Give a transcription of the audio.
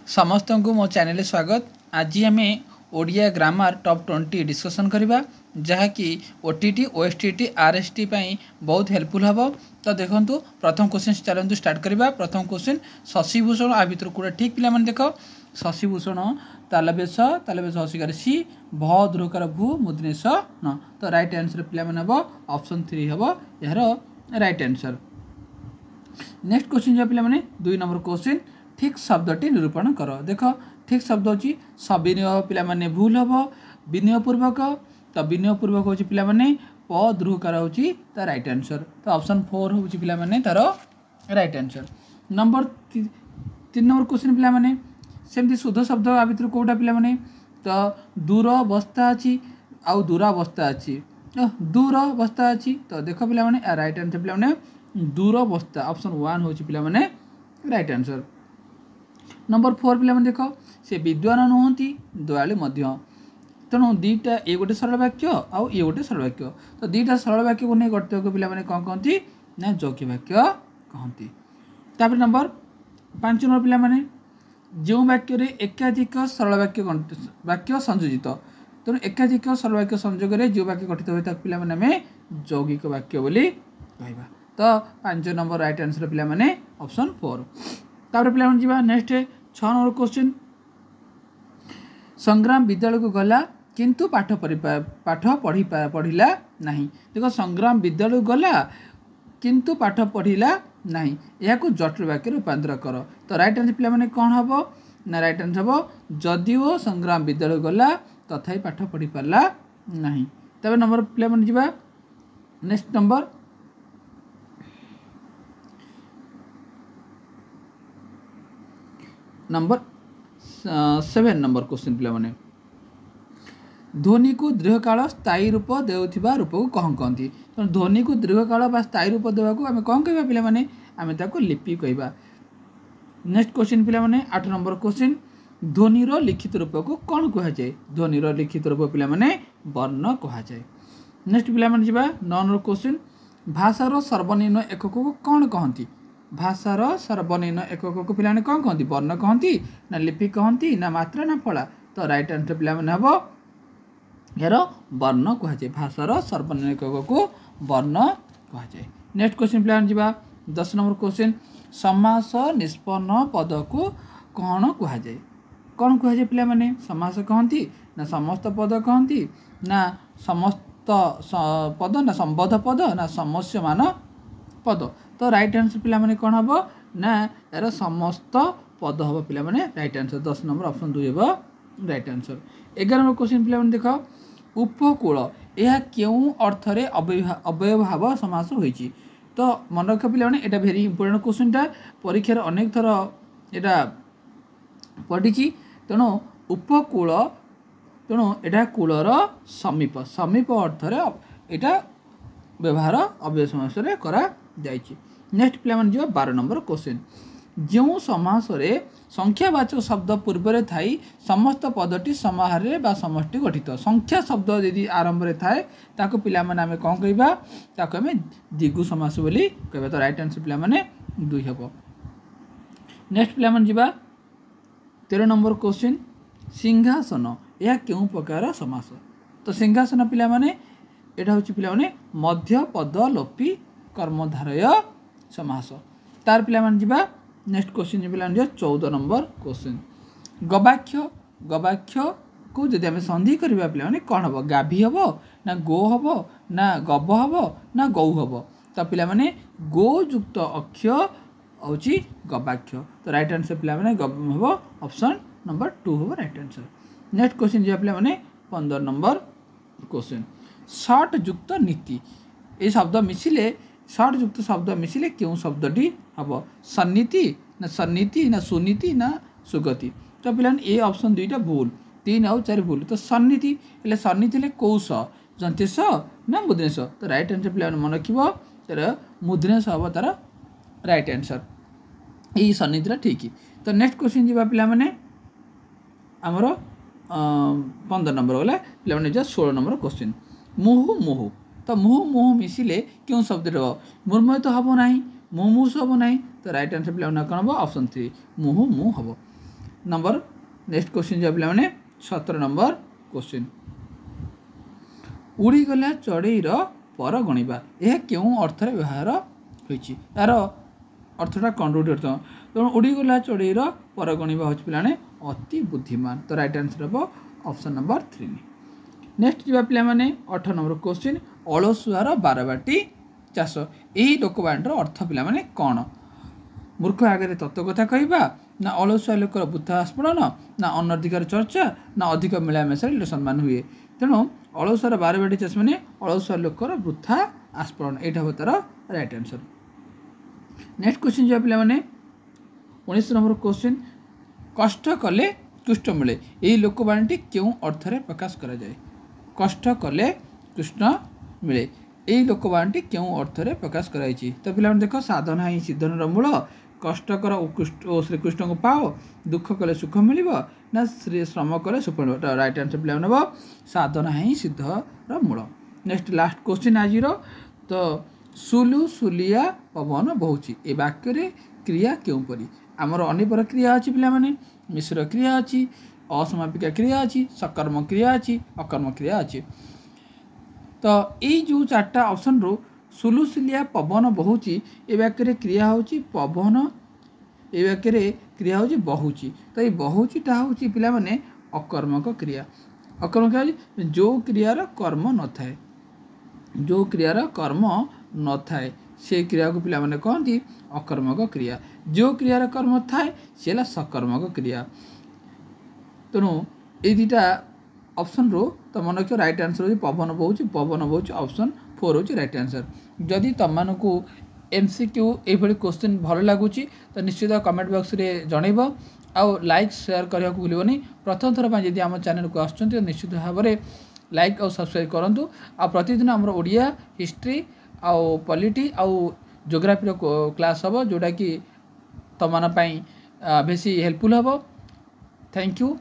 समस्त को मो चैनल स्वागत। आज आम ओडिया ग्रामर टॉप 20 डिस्कसन करवा जहाँकि ओटीटी ओएसटीटी आरएसटी बहुत हेल्पफुल हम। तो देखो प्रथम क्वेश्चन चलते स्टार्ट करवा। प्रथम क्वेश्चन शशिभूषण आ भर कूड़ा ठीक पिला देख शशिभूषण तालबेश हसिकार सी भ ध्रुवकार भू मुद्रेश न। तो राइट आंसर पिला हम ऑप्शन 3 हम यार राइट आंसर। नेक्स्ट क्वेश्चन जो पिला 2 नंबर क्वेश्चन ठीक शब्दटी निरूपण कर। देख ठीक शब्द अच्छी सविनय पिला भूल हम विनयपूर्वक। तो विनयपूर्वक हूँ पिला प ध्रुवकार हूँ तार राइट आंसर। तो ऑप्शन 4 हूँ पिला तार right answer. Number 3 number question पिला सेमती शुद्ध शब्द आ भर कौटा पिला तो दूर बस्ता अच्छी आउ दूरावस्था अच्छी दूर बस्ता अच्छी। तो देख पिला राइट आंसर पिला दूर बस्ता ऑप्शन 1 हूँ पिला राइट आंसर। नंबर 4 पिला देख से विद्वान नुहति दयालु मध्य। तेणु दीटा ये गोटे सरल वाक्य आउ ये गोटे सरल वाक्य। तो दीटा सरल वाक्य को नहीं गठित को पिला कौन कहती ना यौगिक वाक्य कहती। तापर नंबर 5 नंबर पिला जो वाक्य एकाधिक सरल वाक्य संयोजित। तेणु एकाधिक सरल वाक्य संयोग जो वाक्य गठित होता है पिला आम यौगिक वाक्य बोली कहवा। तो 5 नंबर राइट आंसर पिला ऑप्शन 4। तापर पिला जा नेक्स्ट 6 नंबर क्वेश्चन संग्राम विद्यालय को गला किंतु पाठ पढ़िला नहीं। देखो संग्राम विद्यालय गला किंतु पाठ पढ़िला नहीं यह जटिल वाक्य रूपांतर कर। तो राइट आंसर पिला कौन हम ना राइट आंसर हम जदिओ संग्राम विद्यालय गला तथापि पाठ पढ़ी पारा नहीं। तब नंबर पिला जा next number number 7 number question पिला ध्वनि को दीर्घकाल स्थायी रूप देउथिबा रूप को कौन कहती। तो ध्वनि को दीर्घकाल बा स्थायी रूप देवा को आम कौन कह पिला आम ताको लिपि कहवा। नेक्स्ट क्वेश्चन पिला 8 नंबर क्वेश्चन ध्वनि रो लिखित रूप को कौन कह जाए। ध्वनि रो लिखित रूप पिला वर्ण कह जाए। नेक्स्ट पिला 9 नंबर क्वेश्चन भाषार सर्वनिम्न एकक को कौन कहती। भाषार सर्वनिम्न एकक को पिला कौन कहती वर्ण कहती ना लिपि कहती ना मात्रा ना फला। तो राइट आंसर पिला हम यार वर्ण कह जाए। भाषार सर्वनिम्न एकक को वर्ण कह जाए। नेक्स्ट क्वेश्चन पिला जा 10 नंबर क्वेश्चन समास निष्पन्न पद को कौन कह जाए। कौन कह जाए पिला समास कहती ना समस्त पद कहती ना समस्त पद ना संबोध पद ना समस्यमान पद। तो राइट आंसर पिला कौन हम ना यार समस्त पद हम पिला राइट आंसर। 10 नंबर ऑप्शन 2 हम राइट आंसर। 11 नंबर क्वेश्चन पिला देख उपकूल यह क्यों अर्थरे अव्ययभाव समास होइछि। तो मन रख पिला एटा भेरी इंपोर्टेंट क्वेश्चनटा परीक्षार अनेक थर एटा पढ़ी। तेणु उपकूल तेणु एटा कूलर समीप समीप अर्थरे एटा व्यवहार अव्यय समास करा जाइछि। नेक्स्ट पिला जो 12 नंबर क्वेश्चन जो समास संख्यावाचक शब्द पूर्व थाई समस्त पदटी समाहार बा समष्टि गठित। संख्या शब्द यदि आरंभ में थाए ताको पिला आम कौन कहवा ताको आम द्विगु समास बोली कहवा। तो राइट आंसर पिला 2 हम। नेक्स्ट पिला जा 13 नंबर क्वेश्चन सिंहासन यह क्यों प्रकार समास। तो सिंहासन पिला एटा हूँ पिला मध्य पद लोपी कर्मधारय समास। तार पिला जा नेक्स्ट क्वेश्चन पिला 14 नंबर क्वेश्चन गवाक्ष को जदि आम संधि करवा पिला कौन हम गाभी हम ना गो हम ना गब हम ना गौ हम। तो पिला गो युक्त अक्ष हूँ गवाक्ष। तो राइट आंसर पिला हम ऑप्शन नंबर 2 हम राइट आंसर। नेक्स्ट क्वेश्चन जो पिला 15 नंबर क्वेश्चन शॉर्ट युक्त नीति ये शब्द मिसिले शॉर्ट युक्त शब्द मिसिले क्यों शब्दटी हम सन्नीति ना सुनीति ना सुगति। तो पिला ए ऑप्शन 2टा भूल 3 आउ 4 भूल। तो सन्नीति हेल्ले सन्नीति कौश जंतेश ना मुद्रेश। तो राइट आंसर पिला मन रख तार मुद्रेश हम तार राइट आंसर यही सन्नीति ठीक। तो नेक्स्ट क्वेश्चन जा पिला आमर 15 नंबर गला पिला जा 16 नंबर क्वेश्चन मुहु मुहु। तो मुहु मुहु मिसिले क्यों शब्द मुर्मय तो हम ना मुमुस हम ना। तो राइट आंसर पिला कौन हम ऑप्शन 3 मुहु मुहु हम। नंबर नेक्स्ट क्वेश्चन जो पे 17 नंबर क्वेश्चन उड़ीगला चढ़ईर पर गणिबा यह क्यों अर्थ व्यवहार होती यार अर्थटा कंट्रोट अर्थ तेणु उड़ीगला चढ़ईर पर गणिबा हूँ पे अति बुद्धिमान तो राइट आंसर हम ऑप्शन नंबर 3 नेक्स्ट जा पे 18 नंबर क्वेश्चन अलसुआर बारबाटी चाष यही लोकवाणीर अर्थ पे कौन मूर्ख आगे तत्व कथा कहवा ना अलसुआ लोकर वृथा आस्फोड़न ना अनधिकार चर्चा ना अधिक मिलामेशा सम्मान हुए तेणु अलसुआर बारबाटी चाष मैंने अलसुआ लोकर वृथा आस्फोड़न यहाँ हम तार राइट आंसर नेक्स्ट क्वेश्चन जो पे 19 नंबर क्वेश्चन कष्ट कले कृष्ण मिले यही लोकवाणी क्यों अर्थ प्रकाश करा जाए कष्ट कले कृष्ण मिले यही लोकवाणी क्यों अर्थ प्रकाश कराई तो पे देख साधना ही सिद्धन मूल कष्टकर और श्रीकृष्ण को पाओ दुख कले सुख मिल ना श्री श्रम कले सुख मिल राइट आंसर पे नब साधना ही सिद्धर मूल नेक्स्ट लास्ट क्वेश्चन आज तो सुलु सुलिया पवन बहुची ए वाक्य क्रिया क्यों परी आमर अनेपर क्रिया अच्छी पे मिश्र क्रिया अच्छी असमापिका क्रिया अच्छी सकर्म क्रिया अच्छी अकर्म क्रिया अच्छी तो यही जो चार्टा ऑप्शन रू सुलुसुलिया पवन बहुची ए वाक्य क्रिया होची पवन ए वाक्य क्रिया होची बहुची तो ये बहुचीटा होची पिला माने अकर्मक क्रिया अकर्मक क्रिया जो क्रियार कर्म न थाए जो क्रियार कर्म न थाए से क्रिया को पिला माने कहती अकर्मक क्रिया जो क्रियार कर्म थाए से सकर्मक क्रिया तेणु ये दुटा ऑप्शन रो तो मन रख राइट आंसर हो पवन बहुच ऑप्शन 4 हो राइट आंसर जदि तुम को MCQ ये क्वेश्चन भल लगुच तो निश्चित कमेंट बॉक्स रे जनइब आउ लाइक शेयर करने को भूलनी प्रथम थर जब आम चैनल को आसुँच तो निश्चित भाव में लाइक और सब्सक्राइब करूँ आ प्रतिदिन आम ओडिया हिस्ट्री आउ पॉलिटी आउ ज्योग्राफी क्लास हम जोटा कि तुम बेसी हेल्पफुल हम थैंक यू।